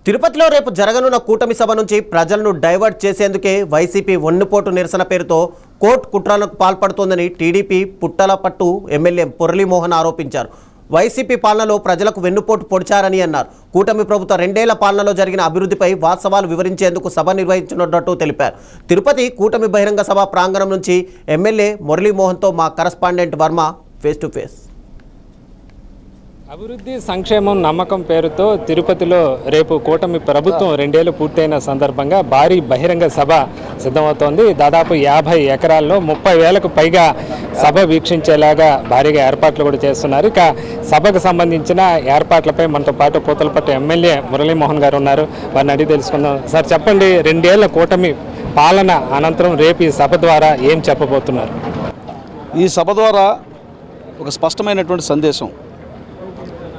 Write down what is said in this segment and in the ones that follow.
తిరుపతిలో రేపు జరగనున్న కూటమి సభ నుంచి ప్రజలను డైవర్ట్ చేసేందుకే వైసీపీ వన్నుపోటు నిరసన పేరుతో కోర్టు కుట్రలకు పాల్పడుతోందని టీడీపీ పుట్టలపట్టు ఎమ్మెల్యే మురళీమోహన్ ఆరోపించారు. వైసీపీ పాలనలో ప్రజలకు వెన్నుపోటు పొడిచారని అన్నారు. కూటమి ప్రభుత్వ 2 ఏళ్ల పాలనలో జరిగిన అభివృద్ధిపై వాస్తవాలు వివరించేందుకు సభ నిర్వహించనున్నట్టు తెలిపారు. తిరుపతి కూటమి బహిరంగ సభ ప్రాంగణం నుంచి ఎమ్మెల్యే మురళీమోహన్తో మా correspondent Varma face to face. అభివృద్ధి సంక్షేమం నమ్మకం పేరుతో తిరుపతిలో రేపు కూటమి ప్రభుత్వం 2 ఏళ్లు పూర్తయిన సందర్భంగా భారీ బహిరంగ సభ సిద్ధమవుతోంది. దాదాపు 50 ఎకరాల్లో 30,000కు పైగా సభ వీక్షించేలాగా భారీగా ఏర్పాట్లు కూడా చేస్తున్నారు. ఇక సభకు సంబంధించిన ఏర్పాట్లపై మనతో పాటు పూతలపట్టు ఎమ్మెల్యే మురళీమోహన్ గారు ఉన్నారు. వారిని అడిగి తెలుసుకుందాం. సార్ చెప్పండి, 2 ఏళ్ల కూటమి పాలన అనంతరం రేపు ఈ సభ ద్వారా ఏం చెప్పబోతున్నారు? ఈ సభ ద్వారా ఒక స్పష్టమైనటువంటి సందేశం.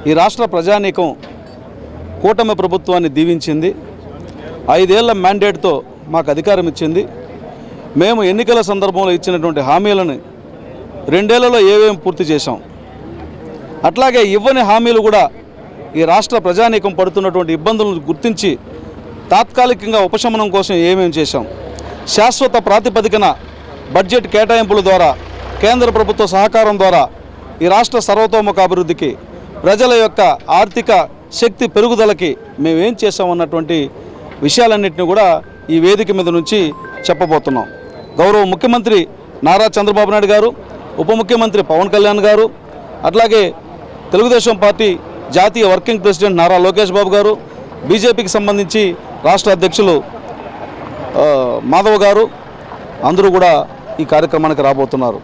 ఈ రాష్ట్ర ప్రజానీకం కూటమి ప్రభుత్వాన్ని దీవించింది. 5 ఏళ్ల మ్యాండేట్తో మాకు అధికారం ఇచ్చింది. మేము ఎన్నికల సందర్భంలో ఇచ్చినటువంటి హామీలను 2 ఏళ్లలో ఏమేమి పూర్తి చేశాం, అట్లాగే ఇవ్వని హామీలు కూడా ఈ రాష్ట్ర ప్రజానీకం పడుతున్నటువంటి ఇబ్బందులను గుర్తించి తాత్కాలికంగా ఉపశమనం కోసం ఏమేమి చేశాం, శాశ్వత ప్రాతిపదికన బడ్జెట్ కేటాయింపుల ద్వారా కేంద్ర ప్రభుత్వ సహకారం ద్వారా ఈ రాష్ట్ర సర్వతోముఖ అభివృద్ధికి, ప్రజల యొక్క ఆర్థిక శక్తి పెరుగుదలకి మేమేం చేసామన్నటువంటి విషయాలన్నింటినీ కూడా ఈ వేదిక మీద నుంచి చెప్పబోతున్నాం. గౌరవ ముఖ్యమంత్రి నారా చంద్రబాబు నాయుడు గారు, ఉప ముఖ్యమంత్రి పవన్ కళ్యాణ్ గారు, అట్లాగే తెలుగుదేశం పార్టీ జాతీయ వర్కింగ్ ప్రెసిడెంట్ నారా లోకేష్ బాబు గారు, బీజేపీకి సంబంధించి రాష్ట్ర అధ్యక్షులు మాధవ్ గారు అందరూ కూడా ఈ కార్యక్రమానికి రాబోతున్నారు.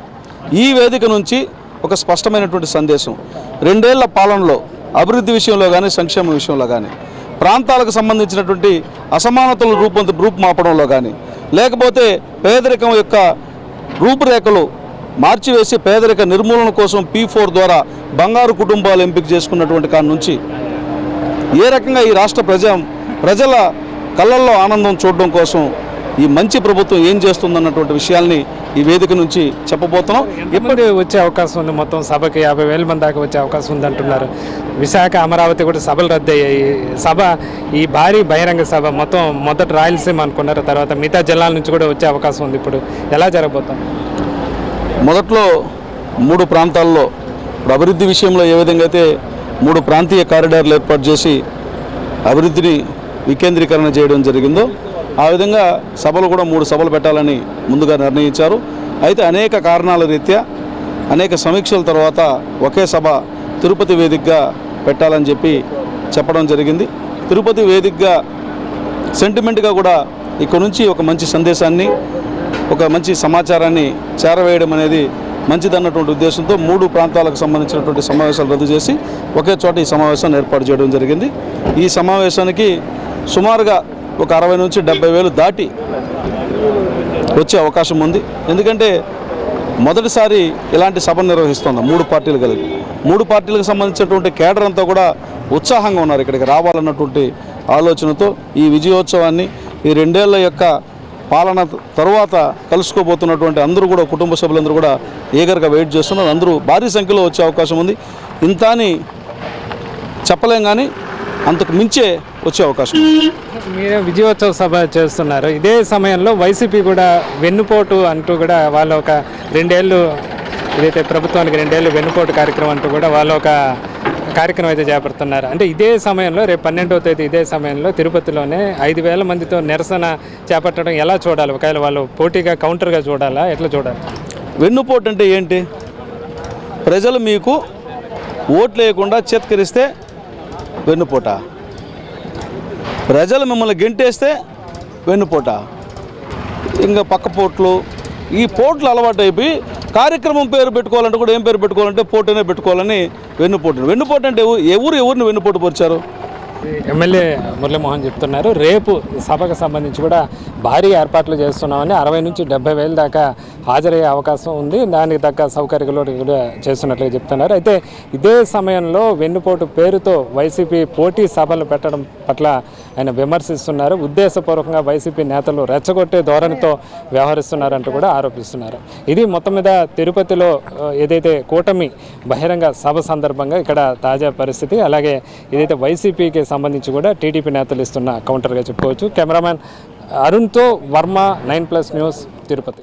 ఈ వేదిక నుంచి ఒక స్పష్టమైనటువంటి సందేశం. 2 ఏళ్ల పాలనలో అభివృద్ధి విషయంలో కానీ, సంక్షేమ విషయంలో కానీ, ప్రాంతాలకు సంబంధించినటువంటి అసమానతలు రూపుమాపడంలో కానీ, లేకపోతే పేదరికం యొక్క రూపురేఖలు మార్చివేసి పేదరిక నిర్మూలన కోసం P4 ద్వారా బంగారు కుటుంబాలు ఎంపిక చేసుకున్నటువంటి కాడి నుంచి ఏ రకంగా ఈ రాష్ట్ర ప్రజల కళ్ళల్లో ఆనందం చూడడం కోసం ఈ మంచి ప్రభుత్వం ఏం చేస్తుందన్నటువంటి విషయాల్ని ఈ వేదిక నుంచి చెప్పబోతున్నాం. ఎప్పుడు వచ్చే అవకాశం ఉంది? మొత్తం సభకి 50,000 మంది దాకా వచ్చే అవకాశం ఉంది అంటున్నారు. విశాఖ, అమరావతి కూడా సభలు రద్దయ్యాయి. సభ ఈ భారీ బహిరంగ సభ మొదట రాయలసీమ అనుకున్నారు, తర్వాత మిగతా జిల్లాల నుంచి కూడా వచ్చే అవకాశం ఉంది. ఇప్పుడు ఎలా జరగబోతాం? మొదట్లో 3 ప్రాంతాల్లో అభివృద్ధి విషయంలో ఏ విధంగా అయితే 3 ప్రాంతీయ కారిడార్లు ఏర్పాటు చేసి అభివృద్ధిని వికేంద్రీకరణ చేయడం జరిగిందో, ఆ విధంగా సభలు కూడా 3 సభలు పెట్టాలని ముందుగా నిర్ణయించారు. అయితే అనేక కారణాల రీత్యా అనేక సమీక్షల తర్వాత ఒకే సభ తిరుపతి వేదికగా పెట్టాలని చెప్పడం జరిగింది. తిరుపతి వేదికగా సెంటిమెంట్గా కూడా ఇక్కడ నుంచి ఒక మంచి సందేశాన్ని, ఒక మంచి సమాచారాన్ని చేరవేయడం అనేది మంచిదన్నటువంటి ఉద్దేశంతో 3 ప్రాంతాలకు సంబంధించినటువంటి సమావేశాలు రద్దు చేసి ఒకే చోట ఈ సమావేశాన్ని ఏర్పాటు చేయడం జరిగింది. ఈ సమావేశానికి సుమారుగా ఒక 60 నుంచి 70,000 దాటి వచ్చే అవకాశం ఉంది. ఎందుకంటే మొదటిసారి ఇలాంటి సభ నిర్వహిస్తున్నాం 3 పార్టీలు కలిపి. 3 పార్టీలకు సంబంధించినటువంటి కేడర్ అంతా కూడా ఉత్సాహంగా ఉన్నారు ఇక్కడికి రావాలన్నటువంటి ఆలోచనతో. ఈ విజయోత్సవాన్ని, ఈ 2 ఏళ్ల యొక్క పాలన తరువాత కలుసుకోబోతున్నటువంటి అందరూ కూడా, కుటుంబ సభ్యులందరూ కూడా ఈగర్గా వెయిట్ చేస్తున్నారు. అందరూ భారీ సంఖ్యలో వచ్చే అవకాశం ఉంది. ఇంత అని చెప్పలేం, కానీ అంతకు మించే వచ్చే అవకాశం. మీరు విజయోత్సవ సభ చేస్తున్నారు. ఇదే సమయంలో వైసీపీ కూడా వెన్నుపోటు అంటూ కూడా వాళ్ళు ఒక 2 ఏళ్ళు ఏదైతే ప్రభుత్వానికి 2 ఏళ్ళు వెన్నుపోటు కార్యక్రమం అంటూ కూడా వాళ్ళు ఒక కార్యక్రమం అయితే చేపడుతున్నారు. అంటే ఇదే సమయంలో రేపు 12వ తేదీ ఇదే సమయంలో తిరుపతిలోనే 5,000 మందితో నిరసన చేపట్టడం ఎలా చూడాలి? ఒకవేళ వాళ్ళు పోటీగా కౌంటర్గా చూడాలా, ఎట్లా చూడాలి? వెన్నుపోటు అంటే ఏంటి? ప్రజలు మీకు ఓట్లు వేయకుండా చేత్కరిస్తే వెన్నుపోట, ప్రజలు మిమ్మల్ని గెంటేస్తే వెన్నుపోట, ఇంకా పక్కపోట్లు, ఈ పోట్లు అలవాటు అయిపోయి కార్యక్రమం పేరు పెట్టుకోవాలంటే కూడా ఏం పేరు పెట్టుకోవాలంటే పోటీనే పెట్టుకోవాలని వెన్నుపోటు అంటే ఎవరిని వెన్నుపోటు పరిచారు? ఎమ్మెల్యే మురళీమోహన్ చెప్తున్నారు. రేపు సభకు సంబంధించి కూడా భారీ ఏర్పాట్లు చేస్తున్నామని, 60 నుంచి 70,000 దాకా హాజరయ్యే అవకాశం ఉంది. దానికి తగ్గ సౌకర్యాలు కూడా చేస్తున్నట్లుగా చెప్తున్నారు. అయితే ఇదే సమయంలో వెన్నుపోటు పేరుతో వైసీపీ పోటీ సభలు పెట్టడం పట్ల ఆయన విమర్శిస్తున్నారు. ఉద్దేశపూర్వకంగా వైసీపీ నేతలు రెచ్చగొట్టే ధోరణితో వ్యవహరిస్తున్నారంటూ కూడా ఆరోపిస్తున్నారు. ఇది మొత్తం మీద తిరుపతిలో ఏదైతే కూటమి బహిరంగ సభ సందర్భంగా ఇక్కడ తాజా పరిస్థితి. అలాగే ఏదైతే వైసీపీకి సంబంధించి కూడా టీడీపీ నేతలు ఇస్తున్న కౌంటర్గా చెప్పుకోవచ్చు. కెమెరామ్యాన్ అరుణ్తో వర్మ, 9+ న్యూస్, తిరుపతి.